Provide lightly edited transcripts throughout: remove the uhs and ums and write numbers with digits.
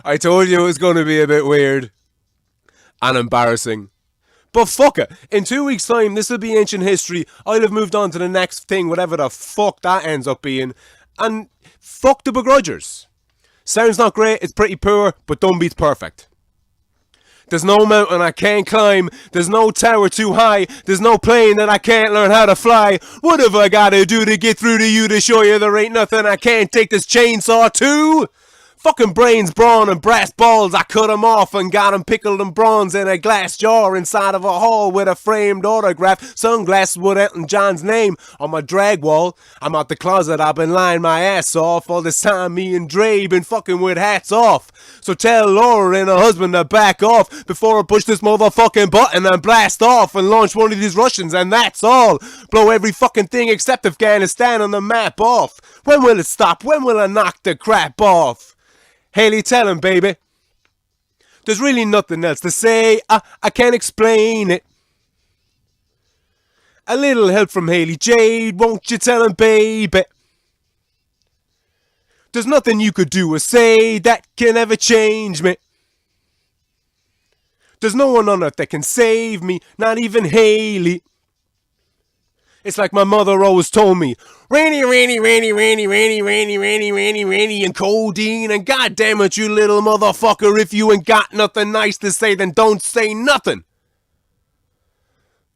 I told you it was going to be a bit weird and embarrassing. But fuck it. In 2 weeks' time, this will be ancient history. I'll have moved on to the next thing, whatever the fuck that ends up being. And fuck the begrudgers. Sounds not great, it's pretty poor, but don't beat perfect. There's no mountain I can't climb. There's no tower too high. There's no plane that I can't learn how to fly. What have I gotta do to get through to you to show you there ain't nothing I can't take this chainsaw to? Fucking brains, brawn, and brass balls. I cut 'em off and got 'em pickled in bronze in a glass jar inside of a hall with a framed autograph. Sunglasses with Elton John's name on my drag wall. I'm out the closet, I've been lying my ass off. All this time me and Dre been fucking with hats off. So tell Laura and her husband to back off before I push this motherfucking button and blast off and launch one of these Russians, and that's all. Blow every fucking thing except Afghanistan on the map off. When will it stop? When will I knock the crap off? Haley, tell him, baby. There's really nothing else to say. I can't explain it. A little help from Haley Jade, won't you tell him, baby? There's nothing you could do or say that can ever change me. There's no one on earth that can save me, not even Haley. It's like my mother always told me, Rainy, and codeine, and goddamn it, you little motherfucker, if you ain't got nothing nice to say, then don't say nothing.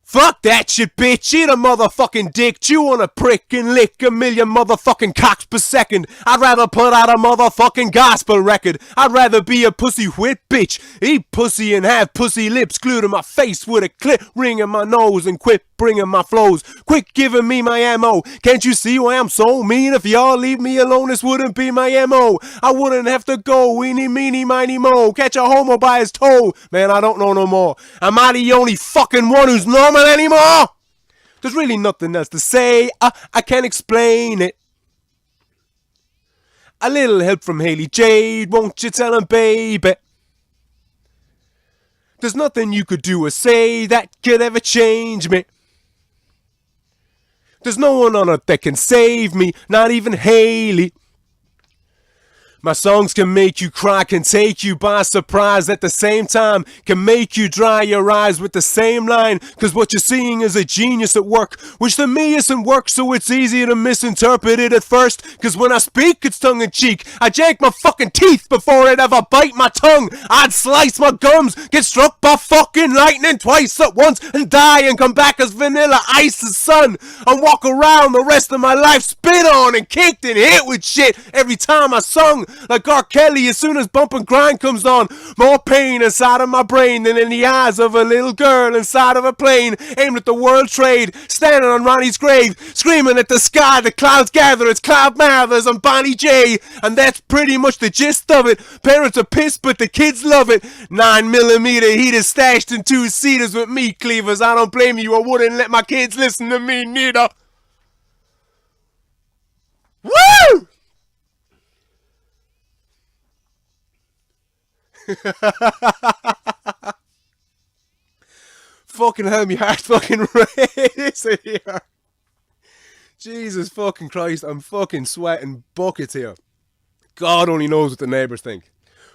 Fuck that shit, bitch. Eat a motherfucking dick. Chew on a prick and lick a million motherfucking cocks per second. I'd rather put out a motherfucking gospel record. I'd rather be a pussy whip bitch. Eat pussy and have pussy lips glued to my face with a clip ring in my nose and quit bringing my flows. Quit giving me my ammo. Can't you see why I'm so mean? If y'all leave me alone, this wouldn't be my MO. I wouldn't have to go eeny, meeny, miny, mo. Catch a homo by his toe. Man, I don't know no more. Am I the only fucking one who's normal anymore? There's really nothing else to say. I can't explain it. A little help from Haley Jade, won't you tell him, baby? There's nothing you could do or say that could ever change me. There's no one on earth that can save me, not even Haley. My songs can make you cry, can take you by surprise at the same time, can make you dry your eyes with the same line, cause what you're seeing is a genius at work, which to me isn't work, so it's easy to misinterpret it at first, cause when I speak it's tongue-in-cheek, I jank my fucking teeth before I'd ever bite my tongue, I'd slice my gums, get struck by fucking lightning twice at once, and die and come back as vanilla ice as sun, and walk around the rest of my life spit on and kicked and hit with shit every time I sung. Like R. Kelly, as soon as Bump and Grind comes on, more pain inside of my brain than in the eyes of a little girl inside of a plane, aimed at the World Trade, standing on Ronnie's grave, screaming at the sky, the clouds gather, it's Cloud Mathers and Bonnie J, and that's pretty much the gist of it. Parents are pissed, but the kids love it. 9mm heaters stashed in 2-seaters with meat cleavers. I don't blame you, I wouldn't let my kids listen to me neither. Woo! Fucking hell, my heart fucking racing here. Jesus fucking Christ, I'm fucking sweating buckets here. God only knows what the neighbours think.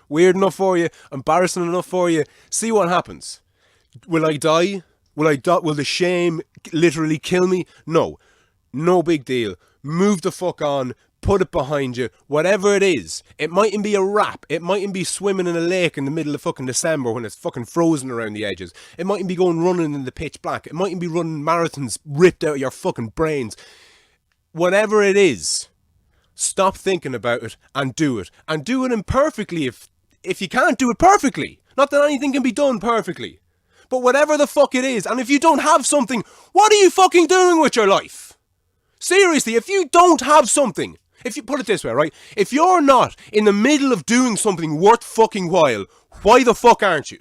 Weird enough for you, embarrassing enough for you. See what happens. Will I die? Will the shame literally kill me? No. No big deal. Move the fuck on. Put it behind you. Whatever it is. It mightn't be a rap. It mightn't be swimming in a lake in the middle of fucking December when it's fucking frozen around the edges. It mightn't be going running in the pitch black. It mightn't be running marathons ripped out of your fucking brains. Whatever it is, stop thinking about it and do it. And do it imperfectly if you can't do it perfectly. Not that anything can be done perfectly. But whatever the fuck it is, and if you don't have something, what are you fucking doing with your life? Seriously, if you don't have something, if you put it this way, right? If you're not in the middle of doing something worth fucking while, why the fuck aren't you?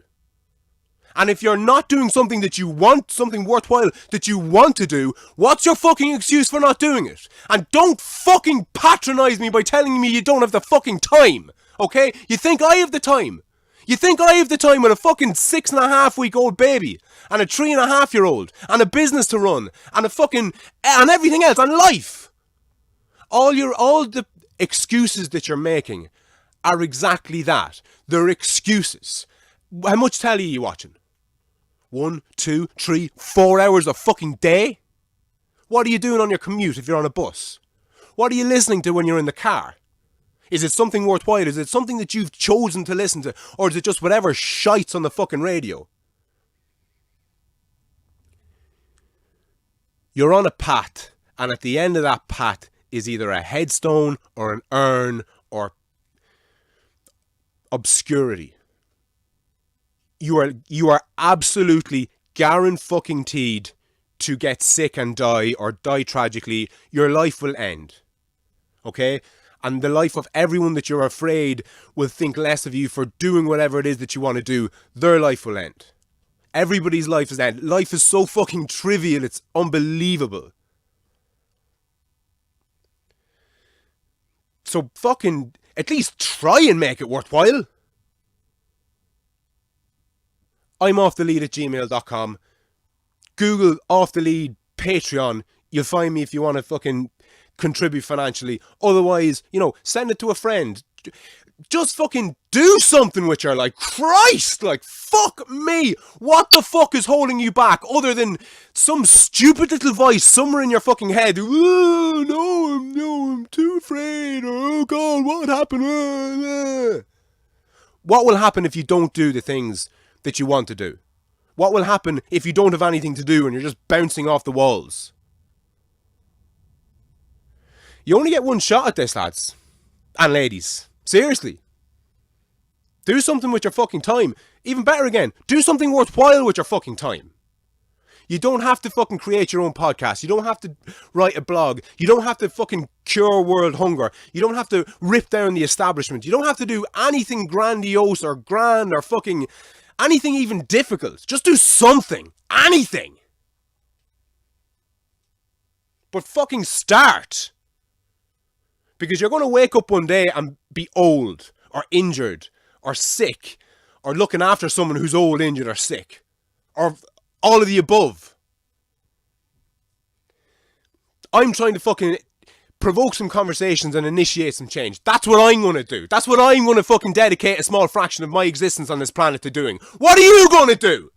And if you're not doing something that you want, something worthwhile that you want to do, what's your fucking excuse for not doing it? And don't fucking patronise me by telling me you don't have the fucking time, okay? You think I have the time? You think I have the time with a fucking 6.5-week-old baby and a 3.5-year-old and a business to run and a fucking and everything else and life? excuses that you're making are exactly that. They're excuses. How much telly are you watching? 1, 2, 3, 4 hours a fucking day? What are you doing on your commute if you're on a bus? What are you listening to when you're in the car? Is it something worthwhile? Is it something that you've chosen to listen to? Or is it just whatever shites on the fucking radio? You're on a path, and at the end of that path is either a headstone or an urn or obscurity. You are absolutely guaranteed to get sick and die or die tragically. Your life will end. Okay? And the life of everyone that you're afraid will think less of you for doing whatever it is that you want to do, their life will end. Everybody's life is end. Life is so fucking trivial, it's unbelievable. So fucking at least try and make it worthwhile. imoffthelead@gmail.com. Google Off the Lead Patreon. You'll find me if you want to fucking contribute financially. Otherwise, send it to a friend. Just fucking do something with your life. Christ, fuck me. What the fuck is holding you back other than some stupid little voice somewhere in your fucking head? Oh, no, I'm too afraid. Oh, God, what happened? What will happen if you don't do the things that you want to do? What will happen if you don't have anything to do and you're just bouncing off the walls? You only get one shot at this, lads. And ladies. Seriously. Do something with your fucking time. Even better again, do something worthwhile with your fucking time. You don't have to fucking create your own podcast. You don't have to write a blog. You don't have to fucking cure world hunger. You don't have to rip down the establishment. You don't have to do anything grandiose or grand or fucking anything even difficult. Just do something. Anything. But fucking start. Because you're going to wake up one day and be old or injured or sick or looking after someone who's old, injured or sick. Or all of the above. I'm trying to fucking provoke some conversations and initiate some change. That's what I'm going to do. That's what I'm going to fucking dedicate a small fraction of my existence on this planet to doing. What are you going to do?